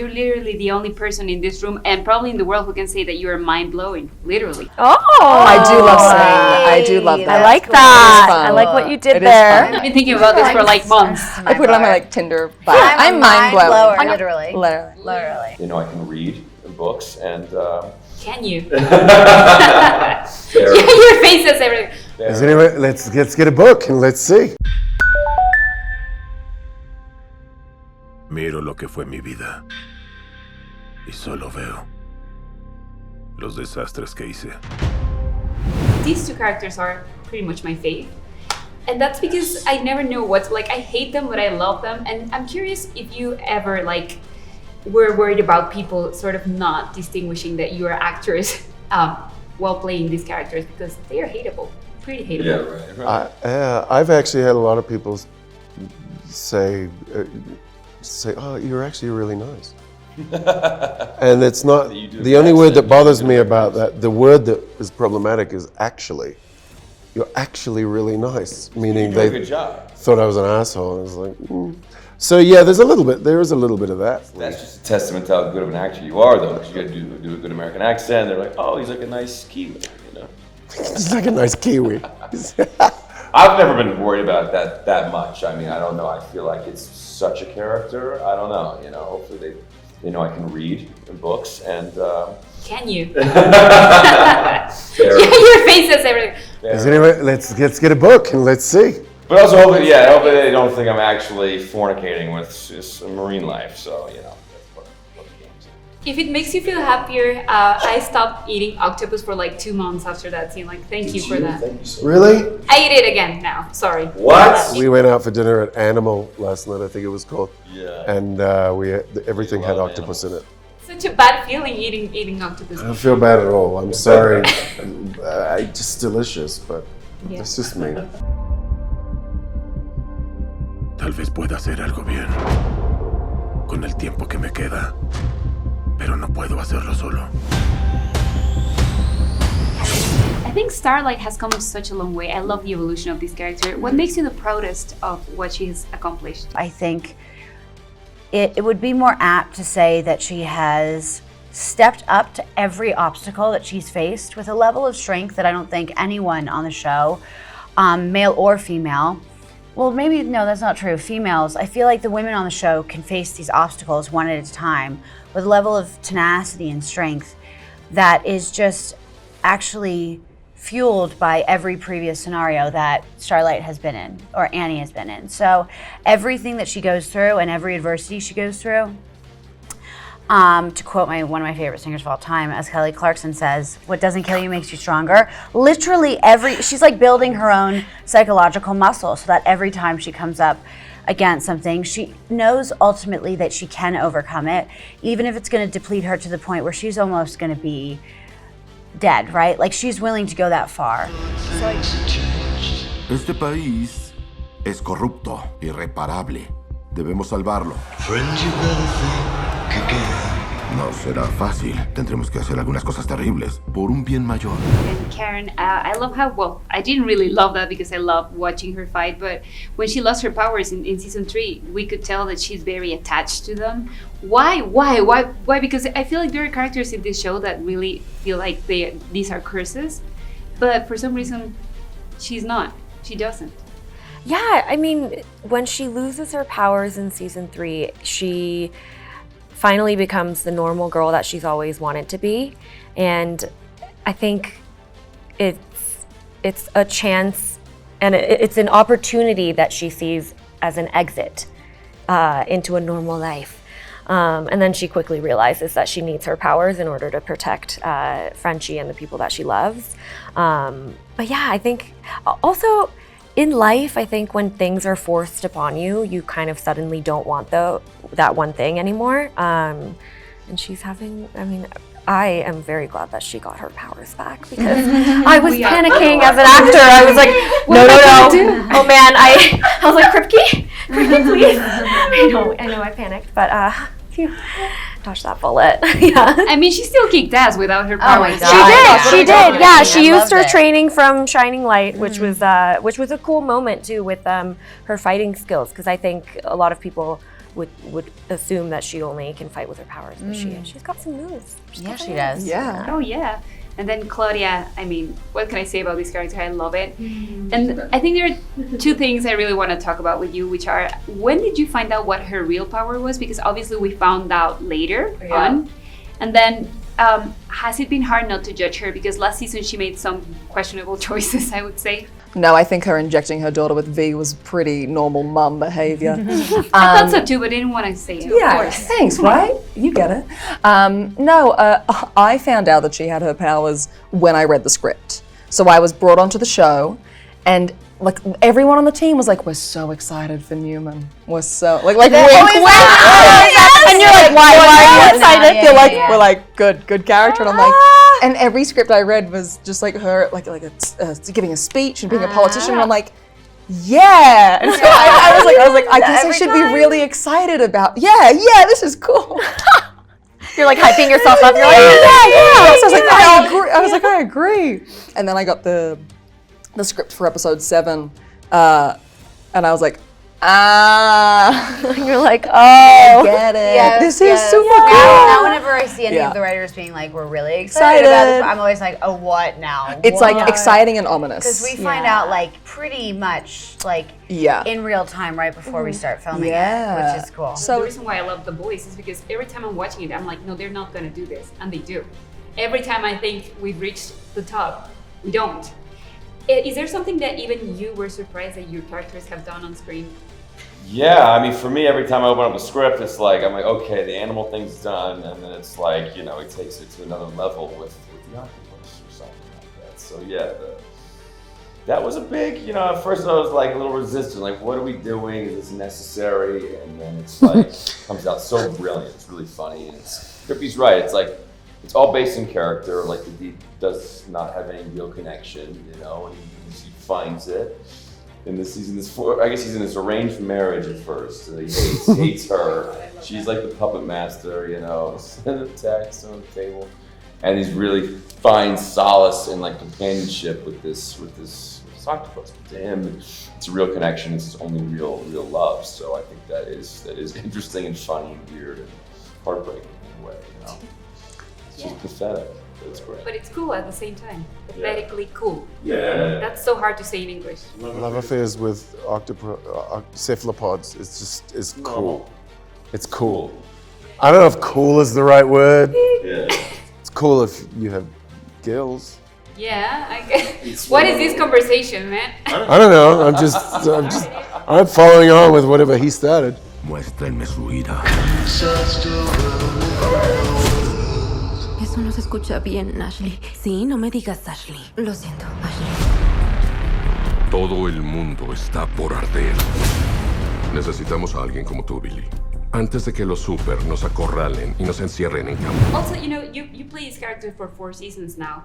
you're literally the only person in this room and probably in the world who can say that you are mind-blowing, literally. Oh, I do love saying that. I do love that. I like It is that. fun. I like what you did It is there. fun. I've been thinking about this for like months. I put it on my Tinder bio. I'm mind blower, Literally. literally. You know, I can read books and Can you? they're- Your face says everything. Anyway, let's get a book and let's see. Miro lo que fue mi vida y solo veo los desastres que hice. These two characters are pretty much my fave. And that's because I never know what's like. I hate them, but I love them. And I'm curious if you ever like were worried about people sort of not distinguishing that you are actors while playing these characters because they are hateable, pretty hateable. Yeah, right. I've actually had a lot of people say, "Oh, you're actually really nice." And it's not the only word that bothers me about that. The word that is problematic is actually. You're actually really nice, meaning You do a they good job. thought I was an asshole. And I was like, So yeah, there is a little bit of that. That's just a testament to how good of an actor you are, though, because you got to do a good American accent. They're like, oh, he's like a nice Kiwi, you know. He's like a nice Kiwi. I've never been worried about that much. I mean, I don't know. I feel like it's such a character. I don't know. You know, hopefully they know I can read books and. Can you? they're- Your face says everything. Anyway, let's get a book and let's see. But also, hopefully they don't think I'm actually fornicating with just a marine life. So, you know, that's what the game's. If it makes you feel happier, I stopped eating octopus for like 2 months after that scene. Like, thank you for that. Thank you so much. Really? I eat it again now. Sorry. What? We went out for dinner at Animal last night, I think it was called. Yeah. And everything had love octopus in it. Such a bad feeling eating octopus. I don't feel bad at all. I'm sorry. It's just delicious, but Yeah. it's just me. Tal vez pueda hacer algo bien con el tiempo que me queda, pero no puedo hacerlo solo. I think Starlight has come such a long way. I love the evolution of this character. What makes you the proudest of what she has accomplished? I think it would be more apt to say that she has stepped up to every obstacle that she's faced with a level of strength that I don't think anyone on the show, male or female, well, maybe, no, that's not true. Females, I feel like the women on the show can face these obstacles one at a time with a level of tenacity and strength that is just actually fueled by every previous scenario that Starlight has been in, or Annie has been in. So everything that she goes through and every adversity she goes through, to quote one of my favorite singers of all time, as Kelly Clarkson says, what doesn't kill you makes you stronger. Literally she's like building her own psychological muscle so that every time she comes up against something, she knows ultimately that she can overcome it, even if it's gonna deplete her to the point where she's almost gonna be dead, right? Like she's willing to go that far. Este país es corrupto, irreparable. Debemos salvarlo. No será fácil. Tendremos que hacer algunas cosas terribles por un bien mayor. And Karen, I love how, well, I didn't really love that because I love watching her fight, but when she lost her powers in season 3, we could tell that she's very attached to them. Why? Because I feel like there are characters in this show that really feel like these are curses, but for some reason, she's not. She doesn't. Yeah, I mean, when she loses her powers in season 3, she finally becomes the normal girl that she's always wanted to be. And I think it's a chance and it's an opportunity that she sees as an exit into a normal life. And then she quickly realizes that she needs her powers in order to protect Frenchie and the people that she loves. But yeah, I think also in life, I think when things are forced upon you, you kind of suddenly don't want that one thing anymore. And she's having, I mean, I am very glad that she got her powers back because I was panicking as an actor. I was like, no. Oh man, I was like, Kripke, please. I know I panicked, but phew, dodged that bullet. Yeah. I mean, she still kicked ass without her Oh my powers. God. She did. Yeah, I she used loved her it. training from Shining Light, which was a cool moment too with her fighting skills, because I think a lot of people would assume that she only can fight with her powers, but she's got some moves. Yeah, she does. Yeah. Oh yeah. And then Claudia, I mean, what can I say about this character? I love it. And I think there are two things I really want to talk about with you, which are, when did you find out what her real power was? Because obviously we found out later on. And then has it been hard not to judge her? Because last season she made some questionable choices, I would say. No, I think her injecting her daughter with V was pretty normal mum behavior. I thought so too, but didn't want to say it. Yeah, Of course. thanks, right? You get it. I found out that she had her powers when I read the script. So I was brought onto the show, and like everyone on the team was like, "We're so excited for Newman. We're so like wink, wink." And you're like, "Why are you excited?" They're like, "We're like good character," and I'm like. And every script I read was just like her, like giving a speech and being a politician. And I'm like, yeah. And so I was like, I guess I should be really excited about. Yeah, this is cool. You're like hyping yourself up. You're like, yeah. So I was like, I agree. And then I got the script for episode 7, and I was like, you're like, oh, get it. Yes, this is super cool. Now whenever I see any of the writers being like, we're really excited about this, I'm always like, oh, what now? It's like exciting and ominous. Because we find out like pretty much like in real time right before we start filming it, which is cool. So the reason why I love The Boys is because every time I'm watching it, I'm like, no, they're not going to do this. And they do. Every time I think we've reached the top, we don't. Is there something that even you were surprised that your characters have done on screen? Yeah, I mean, for me, every time I open up a script, it's like, I'm like, okay, the animal thing's done, and then it's like, you know, it takes it to another level with the octopus or something like that. So yeah, that was a big, you know, at first I was like a little resistant, like, what are we doing? Is this necessary? And then it's like, comes out so brilliant. It's really funny, and Trippy's right. It's like, it's all based in character. Like, the Deep does not have any real connection, you know, and he finds it. In this season, I guess he's in this arranged marriage at first. He hates her. She's like the puppet master, you know, send a text on the table. And he really finds solace in like companionship with this octopus. To him, it's a real connection. It's his only real love. So I think that is interesting and funny and weird and heartbreaking in a way, you know. It's just pathetic. It's great. But it's cool at the same time. Pathetically cool. Yeah. That's so hard to say in English. Love affairs with cephalopods is cool. It's cool. I don't know if cool is the right word. Yeah. It's cool if you have gills. Yeah, I guess. What is this conversation, man? I don't know. I'm following on with whatever he started. Muéstrenme su ira. Eso no se escucha bien, Ashley. Sí, no me digas Ashley. Lo siento, Ashley. Todo el mundo está por arder. Necesitamos a alguien como tú, Billy. Antes de que los súper nos acorralen y nos encierren en campo. Also, you know, you play this character for 4 seasons now.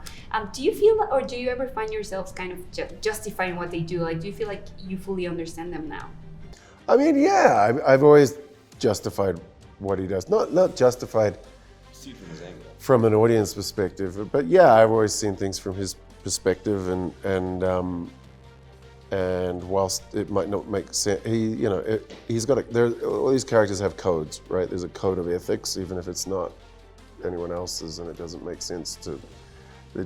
Do you feel, or do you ever find yourselves kind of justifying what they do? Like, do you feel like you fully understand them now? I mean, yeah, I've always justified what he does. Not justified from an audience perspective, but yeah, I've always seen things from his perspective, and whilst it might not make sense, he's got all these characters have codes, right? There's a code of ethics, even if it's not anyone else's, and it doesn't make sense to the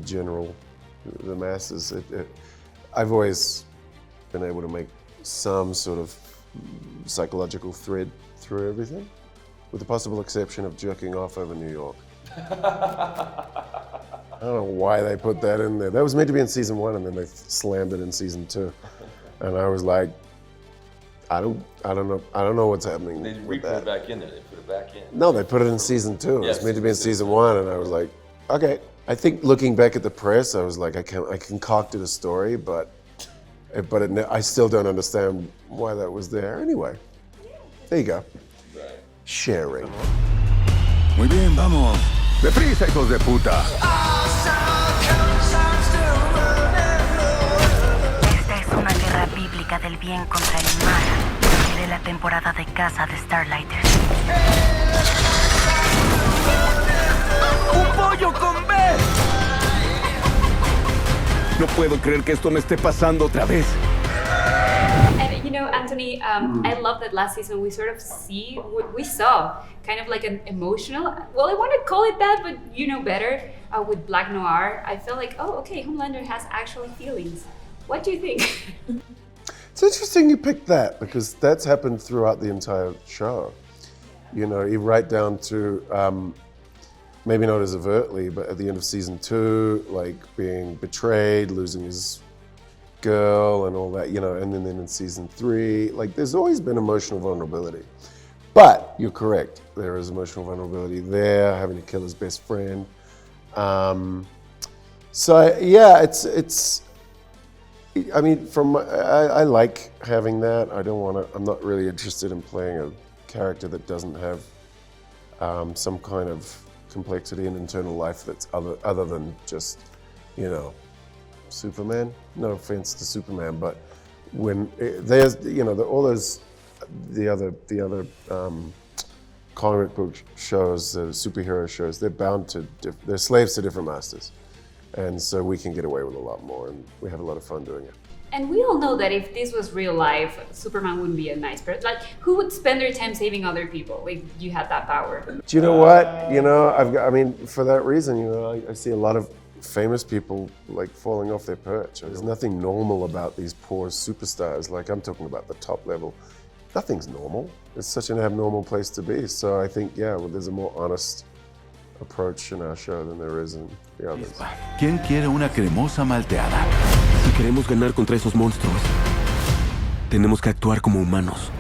masses. I've always been able to make some sort of psychological thread through everything, with the possible exception of jerking off over New York. I don't know why they put that in there. That was meant to be in season 1, and then they slammed it in season 2. And I was like, I don't know what's happening. They re-put it back in there. They put it back in. No, they put it in season 2. It was meant to be in season 1, and I was like, okay. I think looking back at the press, I was like, I concocted a story, but I still don't understand why that was there. Anyway, there you go. Sharing. Muy bien, vamos. ¡Deprisa, hijos de puta! Esta es una guerra bíblica del bien contra el mal y de la temporada de caza de Starlight. ¡Un pollo con B! No puedo creer que esto me esté pasando otra vez. And know, Anthony, I love that last season we sort of we saw kind of like an emotional, well, I want to call it that, but you know better, with Black Noir. I felt like, oh, okay, Homelander has actual feelings. What do you think? It's interesting you picked that, because that's happened throughout the entire show. You know, right down to, maybe not as overtly, but at the end of season 2, like being betrayed, losing his girl and all that, you know, and then in season 3, like there's always been emotional vulnerability. But you're correct, there is emotional vulnerability there, having to kill his best friend. So yeah, it's. I mean, I like having that. I'm not really interested in playing a character that doesn't have some kind of complexity and internal life that's other than just, you know, Superman. No offense to Superman, but when there's, you know, the other comic book shows, superhero shows, they're slaves to different masters. And so we can get away with a lot more, and we have a lot of fun doing it. And we all know that if this was real life, Superman wouldn't be a nice person. Like, who would spend their time saving other people if you had that power? Do you know what? You know, I mean, for that reason, you know, I see a lot of famous people like falling off their perch. There's nothing normal about these poor superstars. Like, I'm talking about the top level. Nothing's normal. It's such an abnormal place to be. So I think, yeah, well, there's a more honest approach in our show than there is in the others. ¿Quién quiere una cremosa malteada? Si queremos ganar contra esos monstruos, tenemos que actuar como humanos.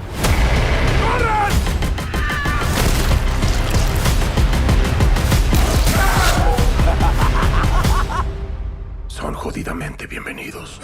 Son jodidamente bienvenidos.